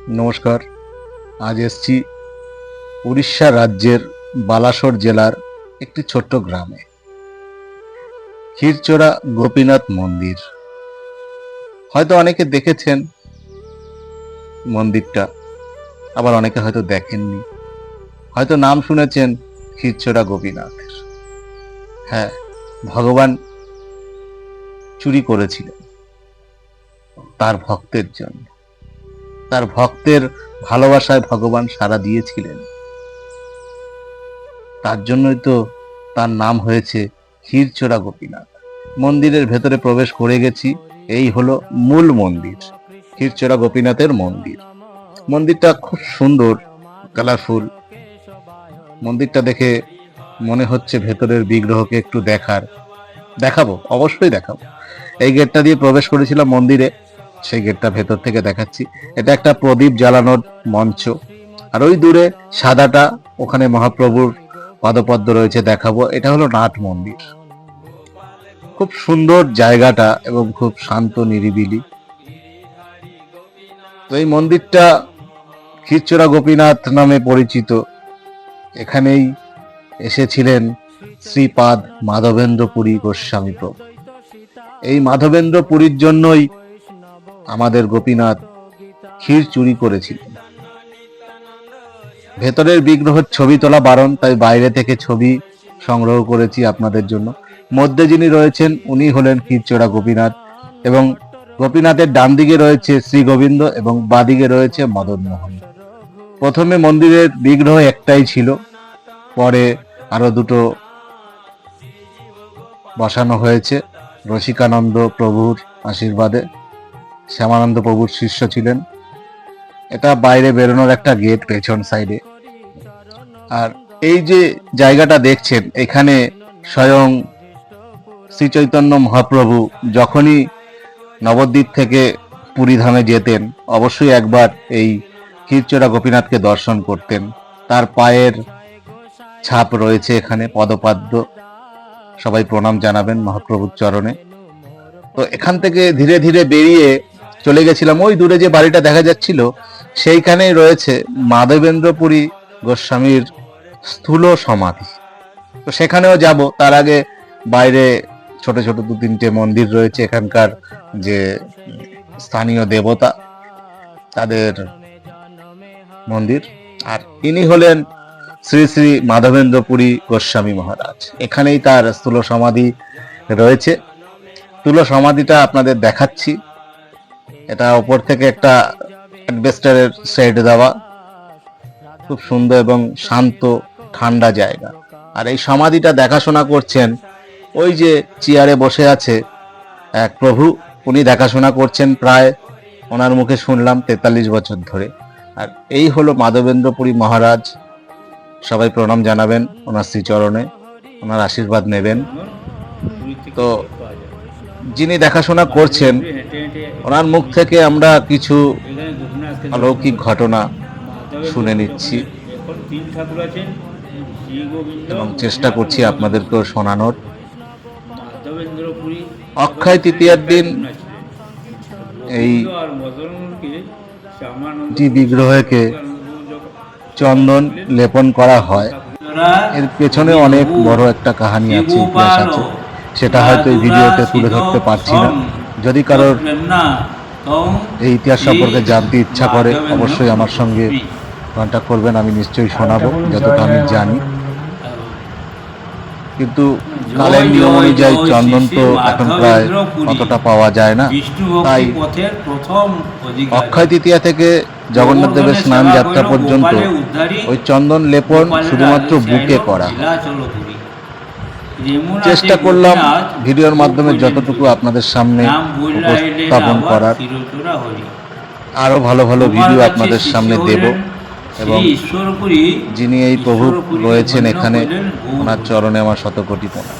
নমস্কার। আজ এসছি উড়িষ্যা রাজ্যের বালাসোর জেলার একটি ছোট্ট গ্রামে, ক্ষীরচোরা গোপীনাথ মন্দির। হয়তো অনেকে দেখেছেন মন্দিরটা, আবার অনেকে হয়তো দেখেননি, হয়তো নাম শুনেছেন ক্ষীরচোরা গোপীনাথের। হ্যাঁ, ভগবান চুরি করেছিলেন তার ভক্তের জন্য। তার ভক্তের ভালোবাসায় ভগবান সাড়া দিয়েছিলেন, তার জন্যই তো তার নাম হয়েছে ক্ষীরচোরা গোপীনাথ। মন্দিরের ভেতরে প্রবেশ করে গেছি। এই হলো মূল মন্দির, ক্ষীরচোরা গোপীনাথের মন্দির। মন্দিরটা খুব সুন্দর, কালারফুল। মন্দিরটা দেখে মনে হচ্ছে ভেতরের বিগ্রহকে একটু দেখাবো, অবশ্যই দেখাবো। এই গেটটা দিয়ে প্রবেশ করেছিলাম মন্দিরে, সেই গেটটা ভেতর থেকে দেখাচ্ছি। এটা একটা প্রদীপ জ্বালানোর মঞ্চ, আর ওই দূরে সাদাটা, ওখানে মহাপ্রভুর পাদপদ্ম রয়েছে, দেখাবো। এটা হলো নাট মন্দির। খুব সুন্দর জায়গাটা এবং খুব শান্ত নিরিবিলি। তো এই মন্দিরটা ক্ষীরচোরা গোপীনাথ নামে পরিচিত। এখানেই এসেছিলেন শ্রীপাদ মাধবেন্দ্র পুরী গোস্বামী প্রভু। এই মাধবেন্দ্র পুরীর জন্যই আমাদের গোপীনাথ ক্ষীর চুরি করেছিলেন। ভেতরের বিগ্রহের ছবি তোলা বারণ, তাই বাইরে থেকে ছবি সংগ্রহ করেছি আপনাদের জন্য। মধ্যে যিনি রয়েছেন উনি হলেন ক্ষীরচোরা গোপীনাথ, এবং গোপীনাথের ডান দিকে রয়েছে শ্রী গোবিন্দ এবং বাদিকে রয়েছে মদন মোহন। প্রথমে মন্দিরের বিগ্রহ একটাই ছিল, পরে আরো দুটো বসানো হয়েছে রসিকানন্দ প্রভুর আশীর্বাদে। শ্যামানন্দ প্রভুর শিষ্য ছিলেন। এটা বাইরে বেরোনোর একটা গেট পেছন সাইডে। আর এই যে জায়গাটা দেখছেন, এখানে স্বয়ং শ্রী চৈতন্য মহাপ্রভু যখনই নবদ্বীপ থেকে পুরী ধামে যেতেন, অবশ্যই একবার এই ক্ষীরচোরা গোপীনাথকে দর্শন করতেন। তার পায়ের ছাপ রয়েছে এখানে, পদপাদ্য। সবাই প্রণাম জানাবেন মহাপ্রভুর চরণে। তো এখান থেকে ধীরে ধীরে বেরিয়ে চলে গেছিলাম। ওই দূরে যে বাড়িটা দেখা যাচ্ছিল, সেইখানেই রয়েছে মাধবেন্দ্র পুরী গোস্বামীর স্থূল সমাধি। তো সেখানেও যাব। তার আগে বাইরে ছোট ছোট দু তিনটে মন্দির রয়েছে এখানকার যে স্থানীয় দেবতা, তাদের মন্দির। আর ইনি হলেন শ্রী শ্রী মাধবেন্দ্র পুরী গোস্বামী মহারাজ। এখানেই তার স্থূল সমাধি রয়েছে। স্থূল সমাধিটা আপনাদের দেখাচ্ছি। এটা ওপর থেকে একটা অ্যাডভেস্টারের শেড দেওয়া, খুব সুন্দর এবং শান্ত ঠান্ডা জায়গা। আর এই সমাধিটা দেখাশোনা করছেন ওই যে চেয়ারে বসে আছে এক প্রভু, উনি দেখাশোনা করছেন প্রায়, ওনার মুখে শুনলাম 43 বছর ধরে। আর এই হলো মাধবেন্দ্র পুরী মহারাজ। সবাই প্রণাম জানাবেন ওনার শ্রীচরণে, ওনার আশীর্বাদ নেবেন। তো যিনি দেখাশোনা করছেন, ওনার মুখ থেকে আমরা কিছু অলৌকিক ঘটনা শুনে নিচ্ছি এবং চেষ্টা করছি আপনাদেরকেও শোনানোর। অক্ষয় তৃতীয়ার দিন এই বিগ্রহকে চন্দন লেপন করা হয়। এর পেছনে অনেক বড় একটা কাহিনী আছে, ইতিহাস আছে। সেটা হয়তো এই ভিডিওতে তুলে ধরতে পারছি না। যদি কারোর এই ইতিহাস সম্পর্কে জানতে ইচ্ছা করে, অবশ্যই আমার সঙ্গে কন্ট্যাক্ট করবেন, আমি নিশ্চয়ই শোনাবো যতটা আমি জানি। কিন্তু কালের নিয়ম অনুযায়ী চন্দন তো এখন প্রায় অতটা পাওয়া যায় না, তাই অক্ষয় তৃতীয়া থেকে জগন্নাথ দেবের স্নান যাত্রা পর্যন্ত ওই চন্দন লেপন শুধুমাত্র বুকে করা হয়। চেষ্টা করলাম ভিডিওর মাধ্যমে যতটুকু আপনাদের সামনে উপস্থাপন করার। আরো ভালো ভালো ভিডিও আপনাদের সামনে দেব, এবং যিনি এই প্রভু রয়েছেন এখানে, ওনার চরণে আমার শতকোটি প্রণাম।